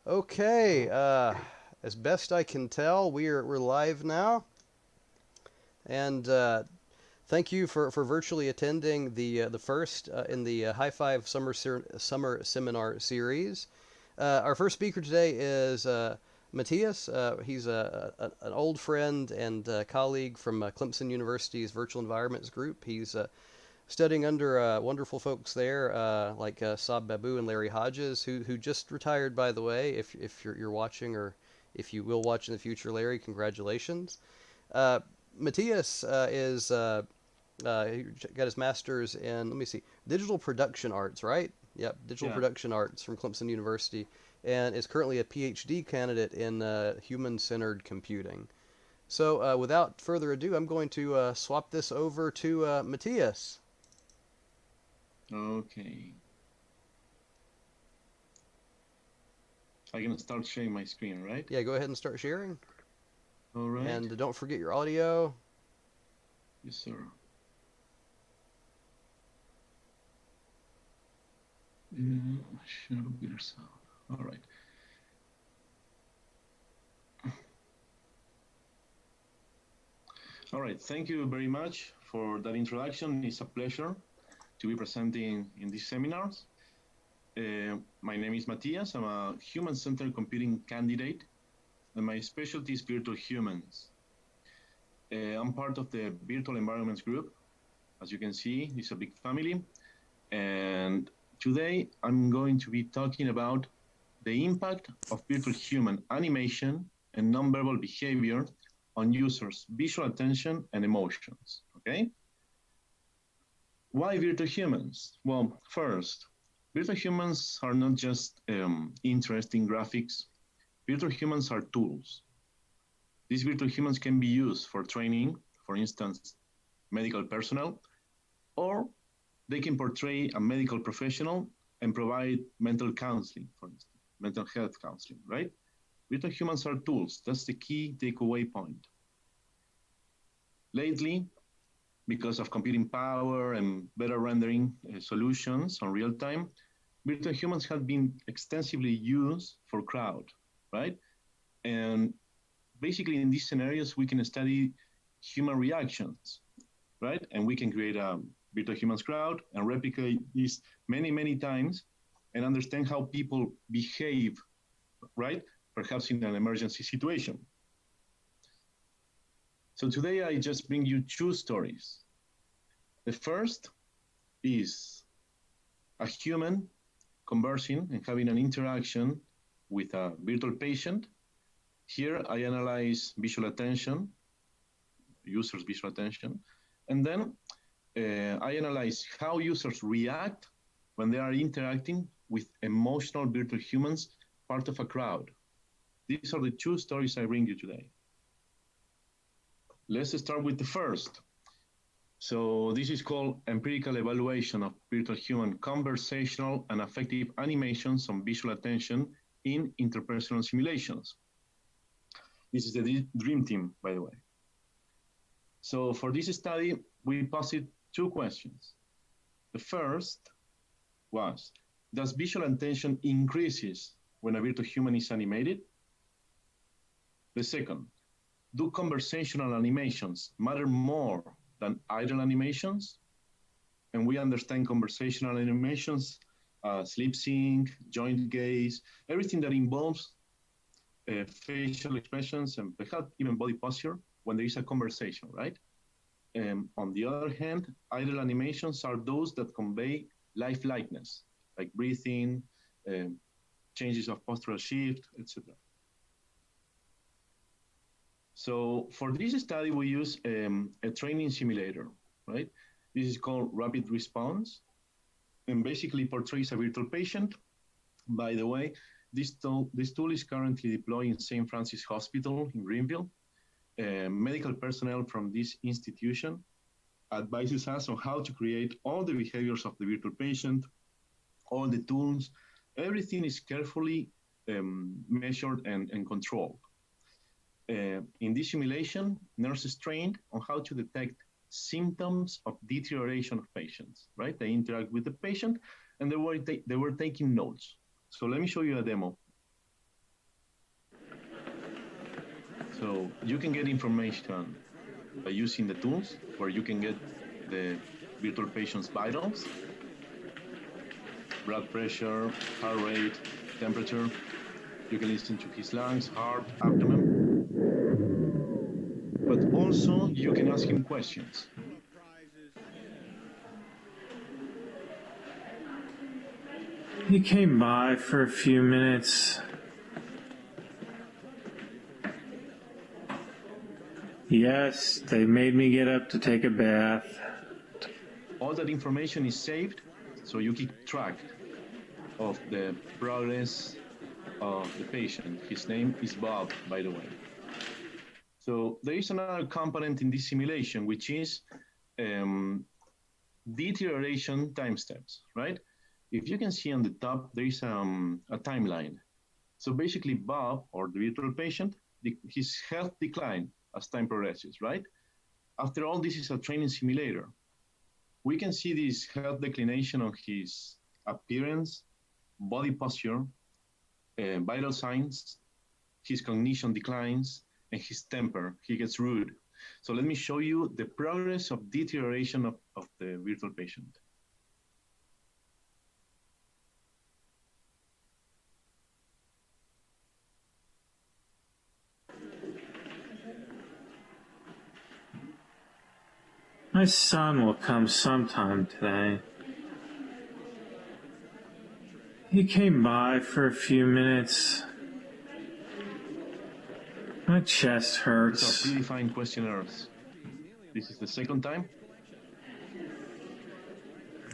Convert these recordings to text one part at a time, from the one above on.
Okay, as best I can tell, we're live now, and thank you for virtually attending the first in the Hi5 summer seminar series. Our first speaker today is Matias. He's an old friend and colleague from Clemson University's Virtual Environments group. He's studying under wonderful folks there, like Saab Babu and Larry Hodges, who just retired, by the way. If you're watching, or if you will watch in the future, Larry, congratulations. Uh, Matthias is he got his master's in, let me see, digital production arts, right? Yep, digital Yeah. production arts from Clemson University, and is currently a PhD candidate in human-centered computing. So, without further ado, I'm going to swap this over to Matthias. Okay. I can start sharing my screen, right? Yeah, go ahead and start sharing. All right. And don't forget your audio. Yes, sir. Share computer sound. All right. All right. Thank you very much for that introduction. It's a pleasure to be presenting in these seminars. My name is Matias. I'm a human-centered computing candidate, and my specialty is virtual humans. I'm part of the virtual environments group. As you can see, it's a big family. And today I'm going to be talking about the impact of virtual human animation and nonverbal behavior on users' visual attention and emotions, okay? Why virtual humans? Well, first, virtual humans are not just interesting graphics. Virtual humans are tools. These virtual humans can be used for training, for instance, medical personnel, or they can portray a medical professional and provide mental counseling, for instance, mental health counseling, right? Virtual humans are tools. That's the key takeaway point. Lately, because of computing power and better rendering solutions on real time, virtual humans have been extensively used for crowd, right? And basically, in these scenarios, we can study human reactions, right? And we can create a virtual humans crowd and replicate this many, many times and understand how people behave, right? Perhaps in an emergency situation. So today I just bring you two stories. The first is a human conversing and having an interaction with a virtual patient. Here I analyze visual attention, users' visual attention, and then I analyze how users react when they are interacting with emotional virtual humans, part of a crowd. These are the two stories I bring you today. Let's start with the first. So this is called empirical evaluation of virtual human conversational and affective animations on visual attention in interpersonal simulations. This is the dream team, by the way. So for this study, we posed two questions. The first was, does visual attention increases when a virtual human is animated? The second, do conversational animations matter more than idle animations? And we understand conversational animations, lip sync, joint gaze, everything that involves facial expressions and perhaps even body posture when there is a conversation, right? On the other hand, idle animations are those that convey lifelikeness, like breathing, um, changes of postural shift, etc. So for this study, we use a training simulator, right? This is called rapid response and basically portrays a virtual patient. By the way, this tool is currently deployed in St. Francis Hospital in Greenville. Medical personnel from this institution advises us on how to create all the behaviors of the virtual patient, all the tools, everything is carefully measured and controlled. In this simulation, nurses trained on how to detect symptoms of deterioration of patients, right? They interact with the patient and they were taking notes. So let me show you a demo. So you can get information by using the tools where you can get the virtual patient's vitals, blood pressure, heart rate, temperature. You can listen to his lungs, heart, abdomen. But also you can ask him questions. He came by for a few minutes. Yes, they made me get up to take a bath. All that information is saved, so you keep track of the progress of the patient. His name is Bob, by the way. So there is another component in this simulation, which is deterioration time steps, right? If you can see on the top, there is a timeline. So basically Bob, or the virtual patient, his health decline as time progresses, right? After all, this is a training simulator. We can see this health declination on his appearance, body posture, vital signs, his cognition declines, and his temper, he gets rude. So let me show you the progress of deterioration of the virtual patient. My son will come sometime today. He came by for a few minutes. My chest hurts. These are predefined questionnaires. This is the second time?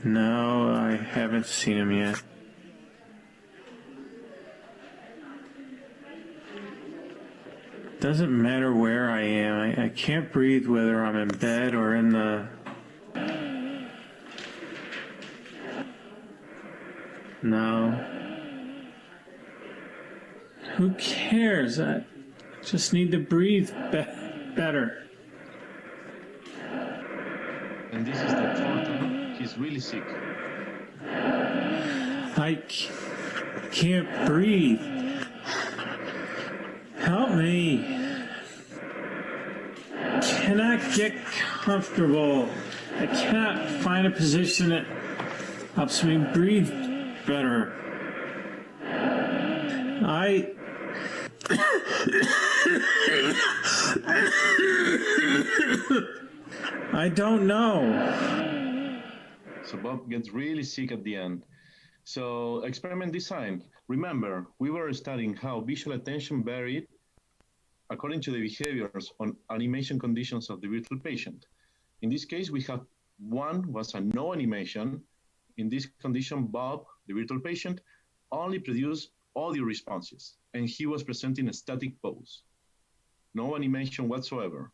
No, I haven't seen him yet. Doesn't matter where I am. I can't breathe whether I'm in bed or in the... No. Who cares? I just need to breathe better. And this is the fourth time. He's really sick. I can't breathe. Help me. Cannot get comfortable. I cannot find a position that helps me breathe better. I don't know. So Bob gets really sick at the end. So experiment design. Remember, we were studying how visual attention varied according to the behaviors on animation conditions of the virtual patient. In this case, we have one was a no animation. In this condition, Bob, the virtual patient, only produced audio responses, and he was presenting a static pose. No animation whatsoever.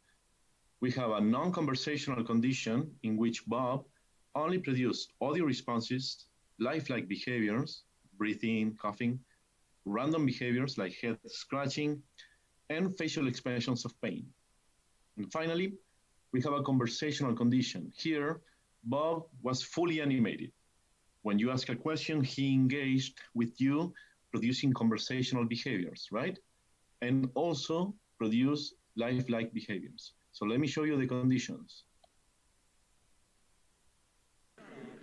We have a non-conversational condition in which Bob only produced audio responses, lifelike behaviors, breathing, coughing, random behaviors like head scratching, and facial expressions of pain. And finally, we have a conversational condition. Here, Bob was fully animated. When you ask a question, he engaged with you, producing conversational behaviors, right? And also produce lifelike behaviors. So let me show you the conditions.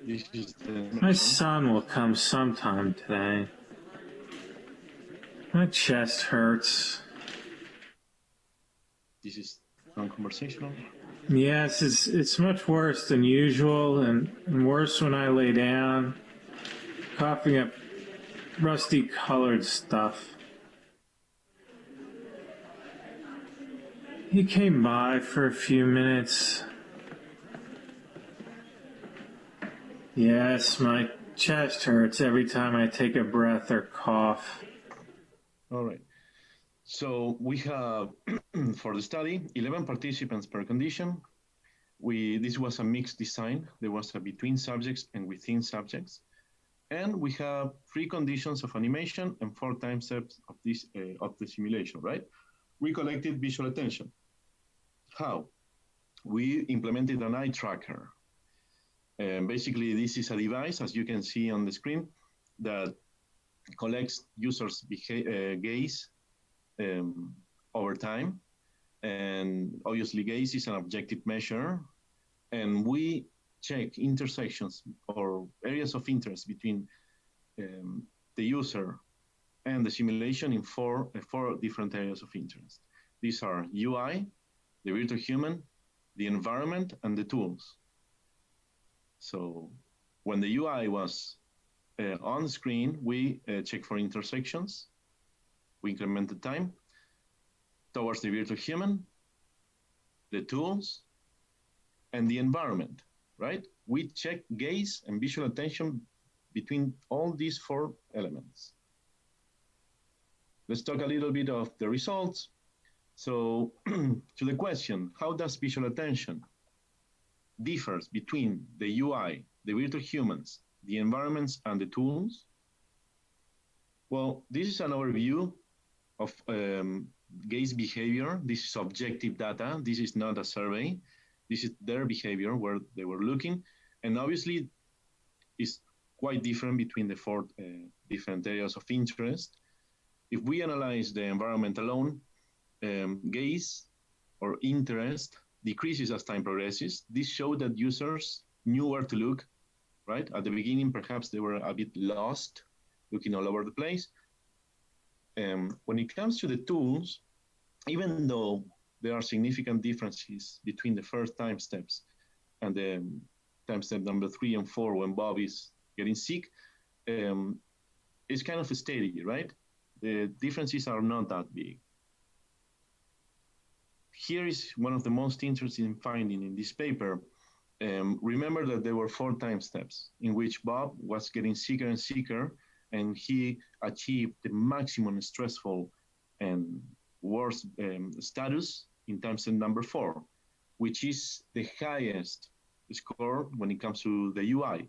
This is My son will come sometime today. My chest hurts. This is non-conversational. Yes, it's much worse than usual, and worse when I lay down, coughing up rusty colored stuff. He came by for a few minutes. Yes, my chest hurts every time I take a breath or cough. All right. So we have, for the study, 11 participants per condition. This was a mixed design. There was a between subjects and within subjects. And we have 3 conditions of animation and 4 time steps of the simulation, right? We collected visual attention. How? We implemented an eye tracker. And basically, this is a device, as you can see on the screen, that collects users' gaze over time. And obviously gaze is an objective measure, and we check intersections or areas of interest between the user and the simulation in four different areas of interest. These are UI, the virtual human, the environment, and the tools. So when the UI was on screen, we check for intersections. We increment the time towards the virtual human, the tools, and the environment, right? We check gaze and visual attention between all these four elements. Let's talk a little bit of the results. So to the question, how does visual attention differs between the UI, the virtual humans, the environments, and the tools? Well, this is an overview of gaze behavior. This is objective data. This is not a survey. This is their behavior, where they were looking. And obviously, it's quite different between the four different areas of interest. If we analyze the environment alone, gaze or interest decreases as time progresses. This showed that users knew where to look, right? At the beginning, perhaps they were a bit lost, looking all over the place. When it comes to the tools, even though there are significant differences between the first time steps and the time step number 3 and 4 when Bob is getting sick, it's kind of steady, right? The differences are not that big. Here is one of the most interesting findings in this paper. Remember that there were 4 time steps in which Bob was getting sicker and sicker, and he achieved the maximum stressful and worst status in time step number 4, which is the highest score when it comes to the UI.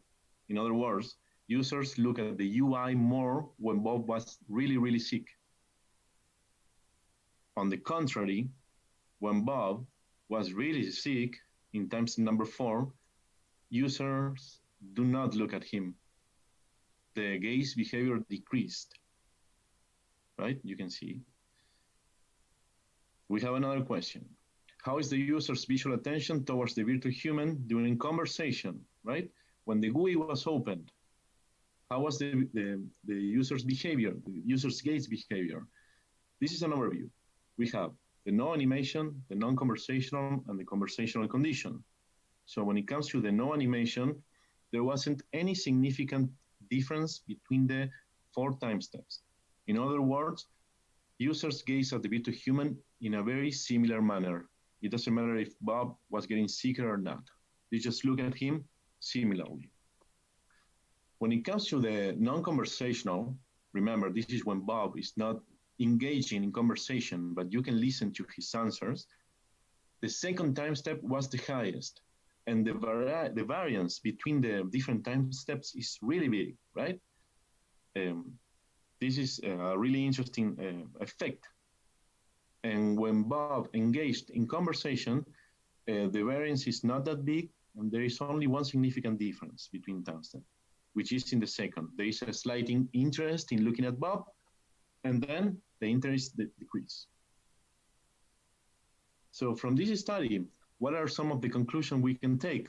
In other words, users look at the UI more when Bob was really, really sick. On the contrary, when Bob was really sick in time step number 4, users do not look at him. The gaze behavior decreased, right? You can see. We have another question. How is the user's visual attention towards the virtual human during conversation, right? When the GUI was opened, how was the user's behavior, the user's gaze behavior? This is an overview. We have the no animation, the non-conversational, and the conversational condition. So when it comes to the no animation, there wasn't any significant difference between the 4 time steps. In other words, users gaze at the virtual human in a very similar manner. It doesn't matter if Bob was getting sicker or not. They just look at him similarly. When it comes to the non-conversational, remember, this is when Bob is not engaging in conversation, but you can listen to his answers. The second time step was the highest. And the variance between the different time steps is really big, right? This is a really interesting effect. And when Bob engaged in conversation, the variance is not that big, and there is only one significant difference between time steps, which is in the second. There is a slight interest in looking at Bob, and then the interest decrease. So from this study, what are some of the conclusions we can take?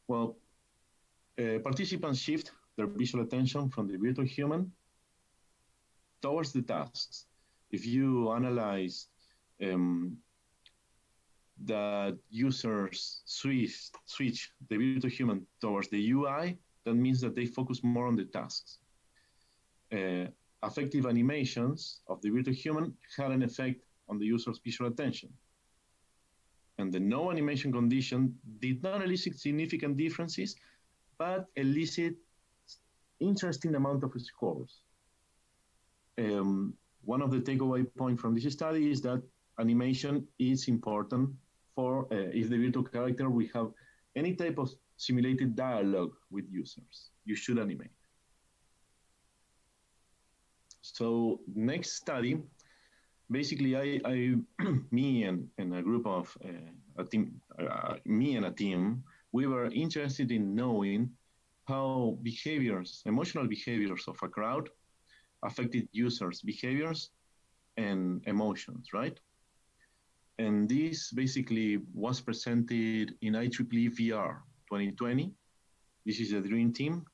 Well, participants shift their visual attention from the virtual human towards the tasks. If you analyze that users switch the virtual human towards the UI, that means that they focus more on the tasks. Affective animations of the virtual human had an effect on the user's visual attention. And the no animation condition did not elicit significant differences, but elicit interesting amount of scores. One of the takeaway points from this study is that animation is important for if the virtual character will have any type of simulated dialogue with users. You should animate. So next study, basically me and a group of a team, we were interested in knowing how emotional behaviors of a crowd affected users' behaviors and emotions, right? And this basically was presented in IEEE VR 2020. This is a dream team,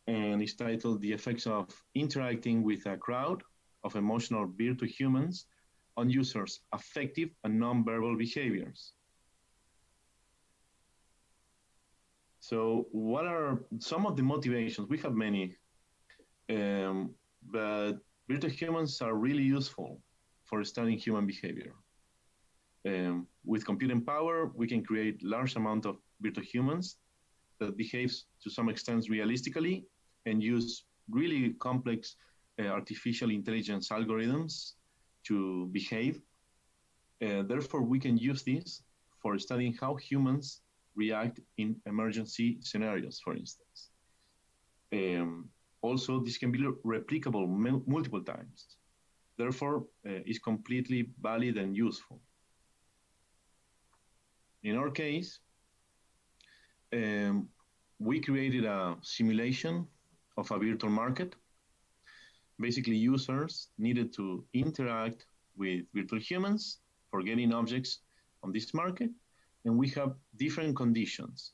and it's titled The Effects of Interacting with a Crowd of Emotional Virtual Humans on Users' Affective and Nonverbal Behaviors. So what are some of the motivations? We have many, but virtual humans are really useful for studying human behavior. With computing power, we can create large amount of virtual humans that behaves to some extent realistically and use really complex artificial intelligence algorithms to behave. Therefore, we can use this for studying how humans react in emergency scenarios, for instance. Also, this can be replicable multiple times. Therefore, it's completely valid and useful. In our case, we created a simulation of a virtual market. Basically, users needed to interact with virtual humans for getting objects on this market, and we have different conditions.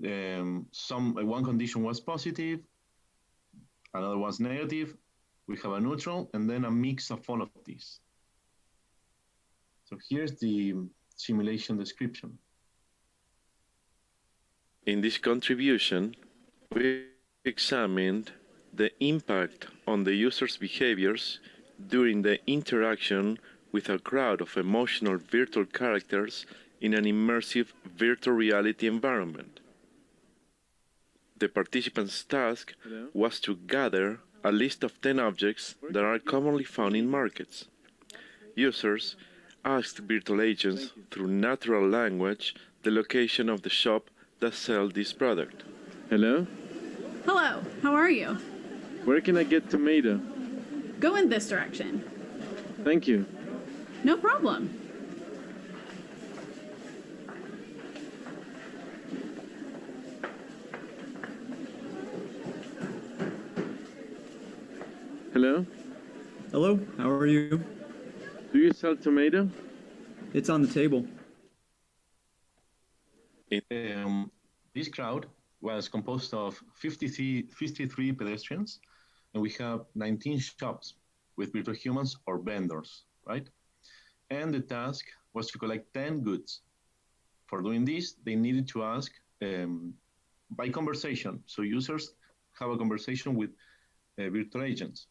One condition was positive, another was negative, we have a neutral, and then a mix of all of these. So here's the simulation description. In this contribution, we examined the impact on the user's behaviors during the interaction with a crowd of emotional virtual characters in an immersive virtual reality environment. The participants' task was to gather a list of 10 objects that are commonly found in markets. Users asked virtual agents through natural language the location of the shop that sells this product. Hello? Hello, how are you? Where can I get tomato? Go in this direction. Thank you. No problem. Hello? Hello, how are you? Do you sell tomato? It's on the table. This crowd was composed of 53 pedestrians, and we have 19 shops with virtual humans or vendors, right? And the task was to collect 10 goods. For doing this, they needed to ask by conversation. So users have a conversation with virtual agents.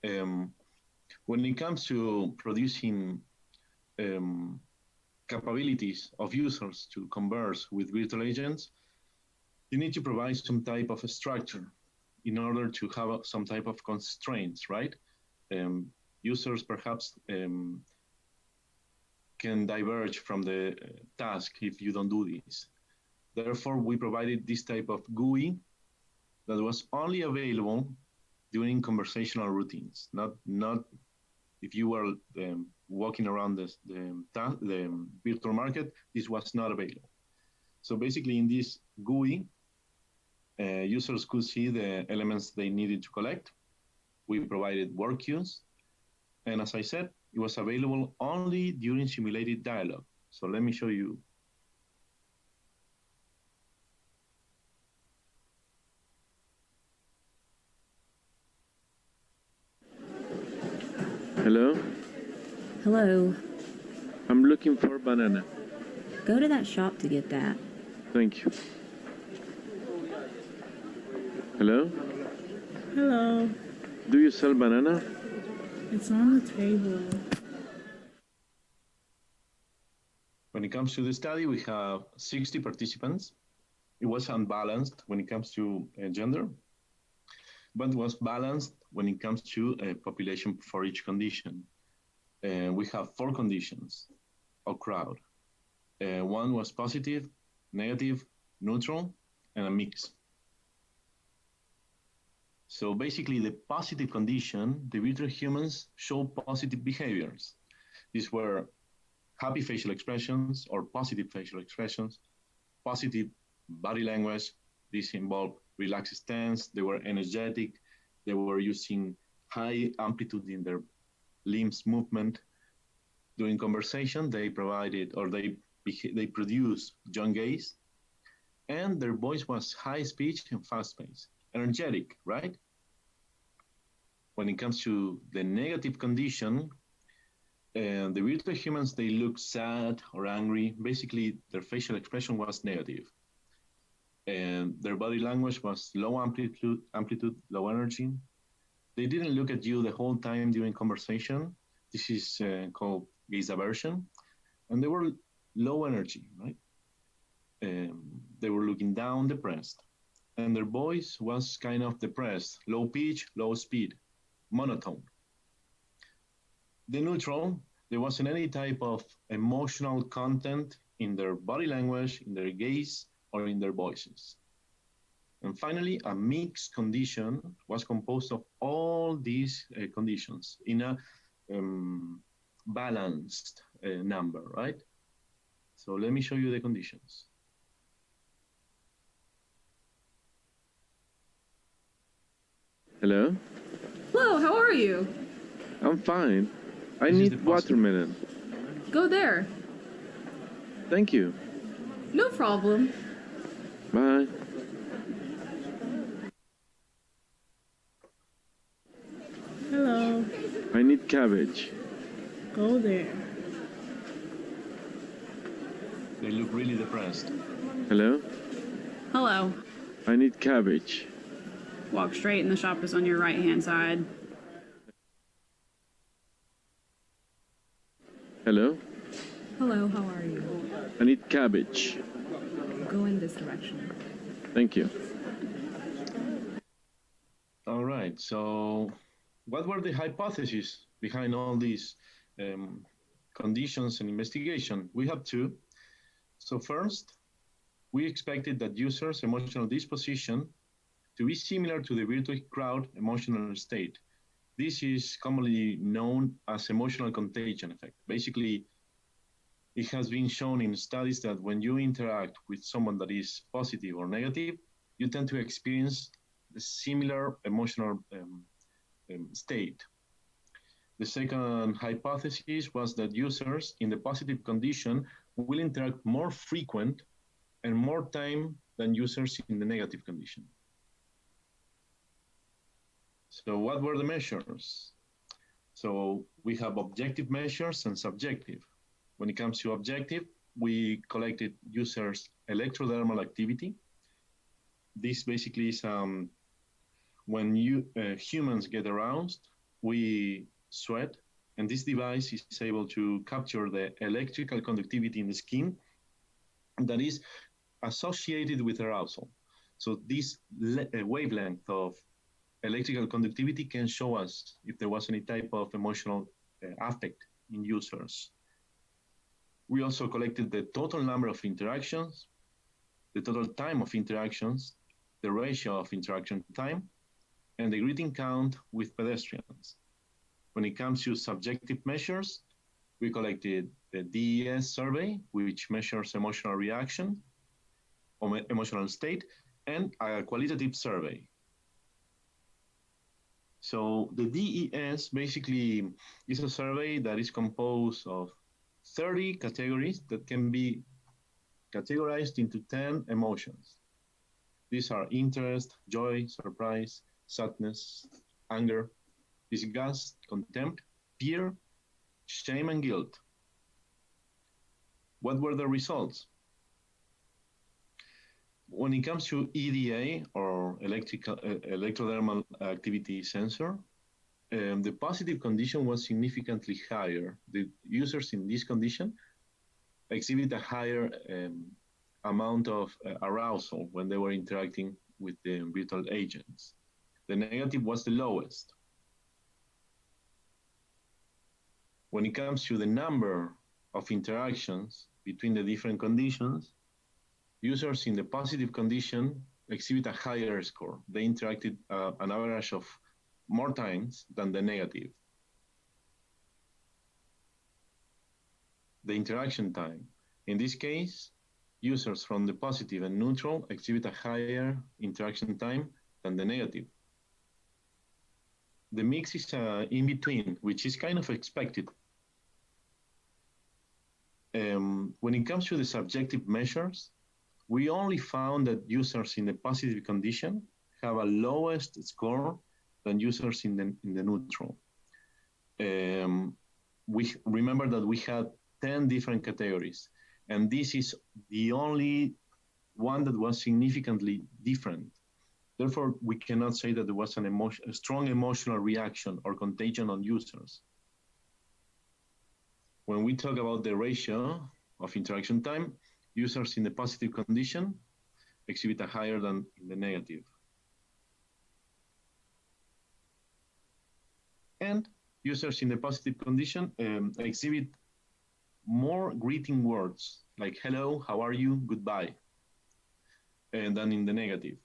When it comes to producing capabilities of users to converse with virtual agents, you need to provide some type of a structure in order to have some type of constraints, right? Users perhaps can diverge from the task if you don't do this. Therefore, we provided this type of GUI that was only available during conversational routines, not if you were walking around the virtual market, this was not available. So basically in this GUI, users could see the elements they needed to collect. We provided work queues. And as I said, it was available only during simulated dialogue. So let me show you. Hello? Hello. I'm looking for banana. Go to that shop to get that. Thank you. Hello? Hello. Do you sell banana? It's on the table. When it comes to the study, we have 60 participants. It was unbalanced when it comes to gender, but was balanced when it comes to population for each condition. We have 4 conditions of crowd. One was positive, negative, neutral, and a mix. So basically the positive condition, the virtual humans show positive behaviors. These were happy facial expressions or positive facial expressions, positive body language. These involved relaxed stance, they were energetic, they were using high amplitude in their limbs movement during conversation, they provided or they produced young gaze, and their voice was high speech and fast pace, energetic, right? When it comes to the negative condition, the virtual humans, they look sad or angry. Basically, their facial expression was negative. And their body language was low amplitude, low energy. They didn't look at you the whole time during conversation. This is called gaze aversion. And they were low energy, right? They were looking down, depressed. And their voice was kind of depressed, low pitch, low speed, monotone. The neutral, there wasn't any type of emotional content in their body language, in their gaze, or in their voices. And finally, a mixed condition was composed of all these conditions in a balanced number, right? So let me show you the conditions. Hello? Hello, how are you? I'm fine. I This is need the positive. watermelon. Go there. Thank you. No problem. Bye. Hello. I need cabbage. Go there. They look really depressed. Hello? Hello. I need cabbage. Walk straight and the shop is on your right-hand side. Hello? Hello, how are you? I need cabbage. Go in this direction. Thank you. All right, so what were the hypotheses behind all these conditions and investigation? We have two. So first, we expected that users' emotional disposition to be similar to the virtual crowd emotional state. This is commonly known as emotional contagion effect. Basically, it has been shown in studies that when you interact with someone that is positive or negative, you tend to experience the similar emotional state. The second hypothesis was that users in the positive condition will interact more frequent and more time than users in the negative condition. So what were the measures? So we have objective measures and subjective. When it comes to objective, we collected users' electrodermal activity. This basically is when humans get aroused, we sweat, and this device is able to capture the electrical conductivity in the skin that is associated with arousal. So this wavelength of electrical conductivity can show us if there was any type of emotional affect in users. We also collected the total number of interactions, the total time of interactions, the ratio of interaction time, and the greeting count with pedestrians. When it comes to subjective measures, we collected the DES survey, which measures emotional reaction or emotional state, and a qualitative survey. So the DES basically is a survey that is composed of 30 categories that can be categorized into 10 emotions. These are interest, joy, surprise, sadness, anger, disgust, contempt, fear, shame, and guilt. What were the results? When it comes to EDA, or electrodermal activity sensor, the positive condition was significantly higher. The users in this condition exhibit a higher amount of arousal when they were interacting with the virtual agents. The negative was the lowest. When it comes to the number of interactions between the different conditions, users in the positive condition exhibit a higher score. They interacted an average of more times than the negative. The interaction time. In this case, users from the positive and neutral exhibit a higher interaction time than the negative. the mix is in between, which is kind of expected. When it comes to the subjective measures, we only found that users in the positive condition have a lowest score than users in the neutral. We remember that we had 10 different categories, and this is the only one that was significantly different. Therefore, we cannot say that there was a strong emotional reaction or contagion on users. When we talk about the ratio of interaction time, users in the positive condition exhibit a higher than in the negative. And users in the positive condition exhibit more greeting words like hello, how are you, goodbye, than in the negative.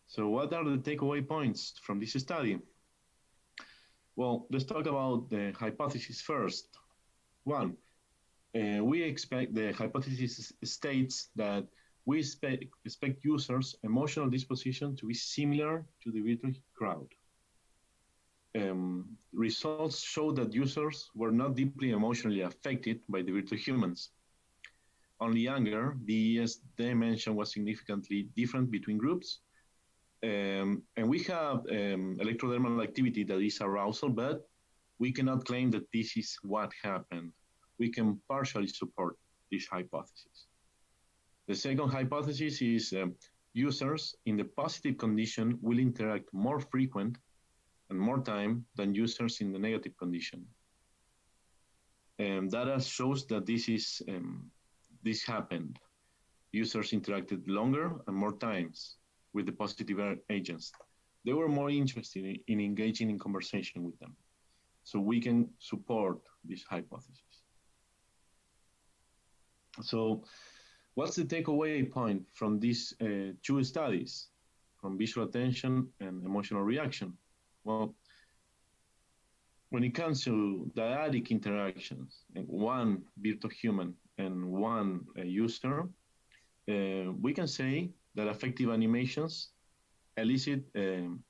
So what are the takeaway points from this study? Well, let's talk about the hypothesis first. One, we expect the hypothesis states that we expect users' emotional disposition to be similar to the virtual crowd. Results show that users were not deeply emotionally affected by the virtual humans. Only anger, the ES dimension, was significantly different between groups. And we have electrodermal activity that is arousal, but we cannot claim that this is what happened. We can partially support this hypothesis. The second hypothesis is users in the positive condition will interact more frequent and more time than users in the negative condition. Data shows that this happened. Users interacted longer and more times with the positive agents. They were more interested in engaging in conversation with them. So we can support this hypothesis. So what's the takeaway point from these two studies, from visual attention and emotional reaction? Well, when it comes to dyadic interactions, one virtual human and one user, we can say that affective animations elicit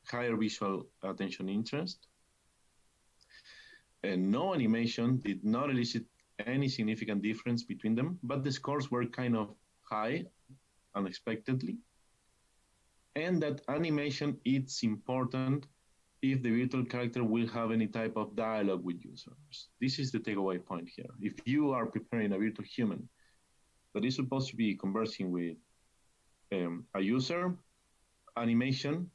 higher visual attention interest. And no animation did not elicit any significant difference between them, but the scores were kind of high unexpectedly. And that animation is important if the virtual character will have any type of dialogue with users. This is the takeaway point here. If you are preparing a virtual human that is supposed to be conversing with a user, animation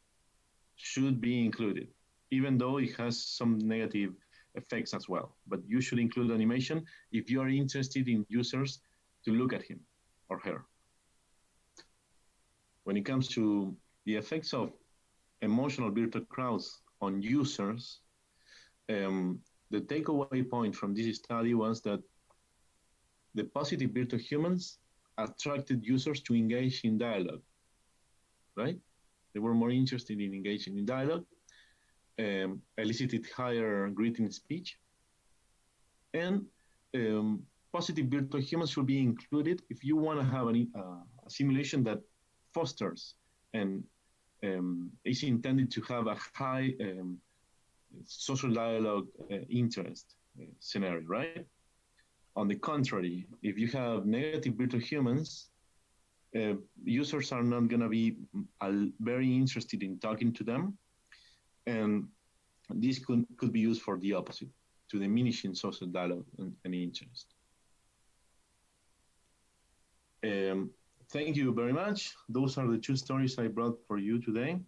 should be included, even though it has some negative effects as well. But you should include animation if you are interested in users to look at him or her. When it comes to the effects of emotional virtual crowds on users, the takeaway point from this study was that the positive virtual humans attracted users to engage in dialogue, right? They were more interested in engaging in dialogue, elicited higher greeting speech, and positive virtual humans should be included if you want to have a simulation that fosters and is intended to have a high social dialogue interest scenario, right? On the contrary, if you have negative virtual humans, users are not going to be very interested in talking to them, and this could be used for the opposite, to diminishing social dialogue and interest. Thank you very much. Those are the two stories I brought for you today.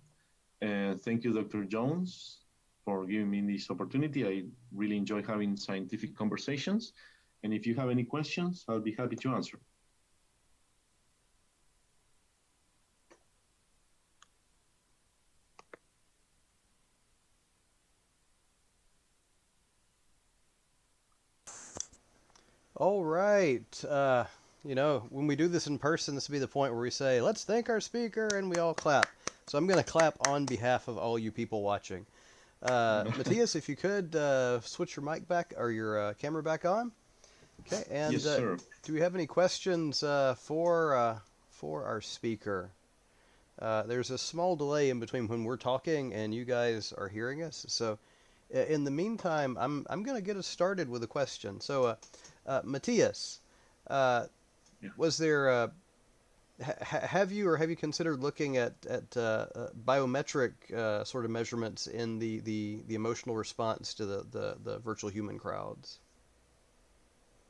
Thank you, Dr. Jones, for giving me this opportunity. I really enjoy having scientific conversations. And if you have any questions, I'll be happy to answer. All right. You know, when we do this in person, this will be the point where we say, let's thank our speaker, and we all clap. So I'm going to clap on behalf of all you people watching. Matias, if you could switch your mic back, or your camera back on. Okay, and yes, sir. Do we have any questions for our speaker? There's a small delay in between when we're talking and you guys are hearing us. So, in the meantime, I'm gonna get us started with a question. So, Matias, Yeah. was there have you considered looking at biometric sort of measurements in the emotional response to the virtual human crowds?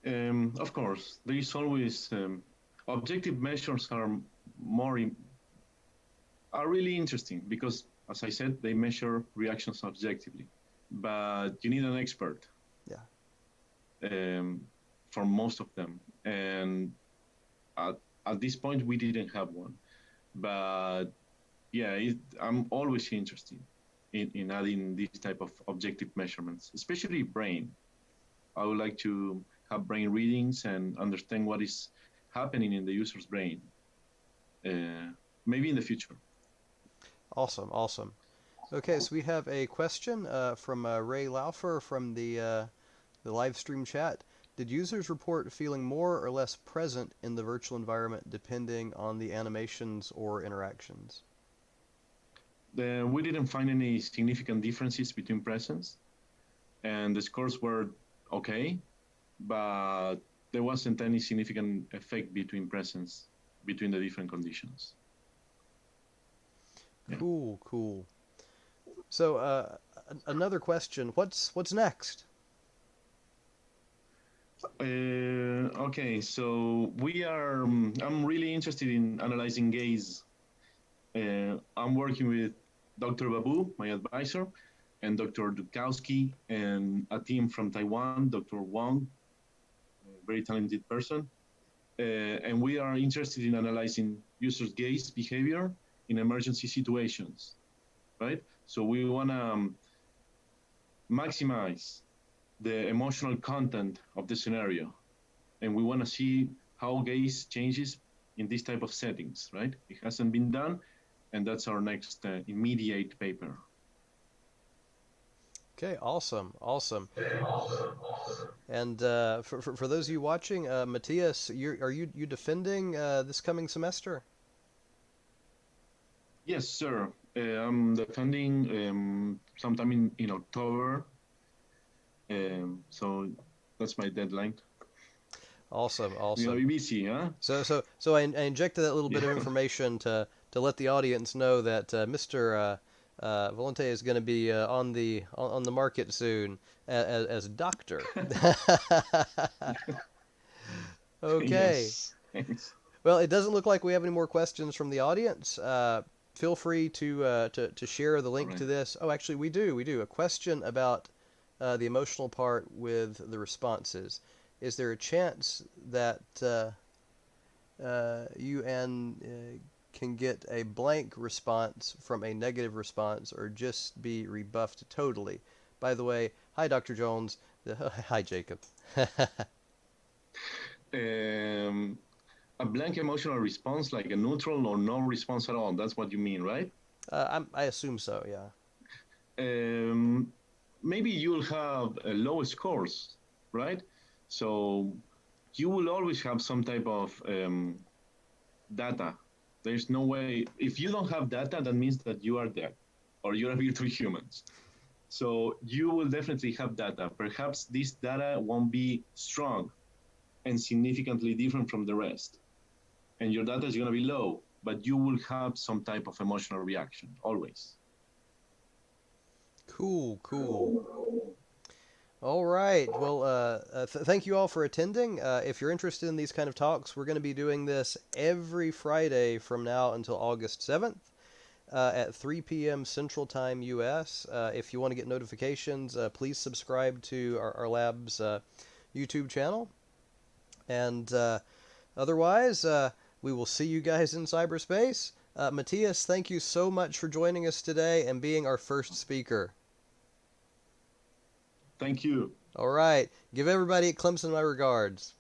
Of course, there is always objective measures are really interesting because, as I said, they measure reactions objectively. But you need an expert. Yeah. For most of them, and at this point we didn't have one. But yeah, I'm always interested in adding this type of objective measurements, especially brain. I would like to have brain readings and understand what is happening in the user's brain. Maybe in the future. Awesome, awesome. Okay, so we have a question from Ray Laufer from the live stream chat. Did users report feeling more or less present in the virtual environment depending on the animations or interactions? We didn't find any significant differences between presence, and the scores were okay, but there wasn't any significant effect between presence between the different conditions. Yeah. Cool, cool. So another question: what's next? Okay, so I'm really interested in analyzing gaze. I'm working with Dr. Babu, my advisor, and Dr. Dukowski, and a team from Taiwan, Dr. Wang, a very talented person. And we are interested in analyzing users' gaze behavior in emergency situations, right? So we want to maximize the emotional content of the scenario. And we want to see how gaze changes in this type of settings, right? It hasn't been done, and that's our next immediate paper. Okay, awesome, awesome. And for those of you watching, Matias, are you defending this coming semester? Yes, sir. I'm defending sometime in October. So that's my deadline. Awesome, awesome. You're gonna be busy, huh? So I injected that little bit of information to let the audience know that Mr. Volonte is going to be on the market soon as a doctor. Okay. Yes. Thanks. Well, it doesn't look like we have any more questions from the audience. Feel free to share the link to this. Oh, actually, we do. A question about the emotional part with the responses. Is there a chance that you can get a blank response from a negative response or just be rebuffed totally? By the way, hi, Dr. Jones. Hi, Jacob. A blank emotional response, like a neutral or no response at all. That's what you mean, right? I assume so, yeah. Maybe you'll have low scores, right? So you will always have some type of data. There's no way, if you don't have data, that means that you are dead or you're a virtual humans. So you will definitely have data. Perhaps this data won't be strong and significantly different from the rest. And your data is going to be low, but you will have some type of emotional reaction, always. Cool. All right. Well, thank you all for attending. If you're interested in these kind of talks, we're going to be doing this every Friday from now until August 7th at 3 p.m. Central Time U.S. If you want to get notifications, please subscribe to our lab's YouTube channel. And otherwise, we will see you guys in cyberspace. Matias, thank you so much for joining us today and being our first speaker. Thank you. All right. Give everybody at Clemson my regards.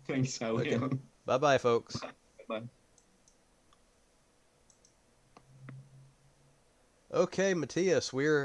Thanks, I will. Okay. Bye-bye, folks. Bye. Okay, Matias, we're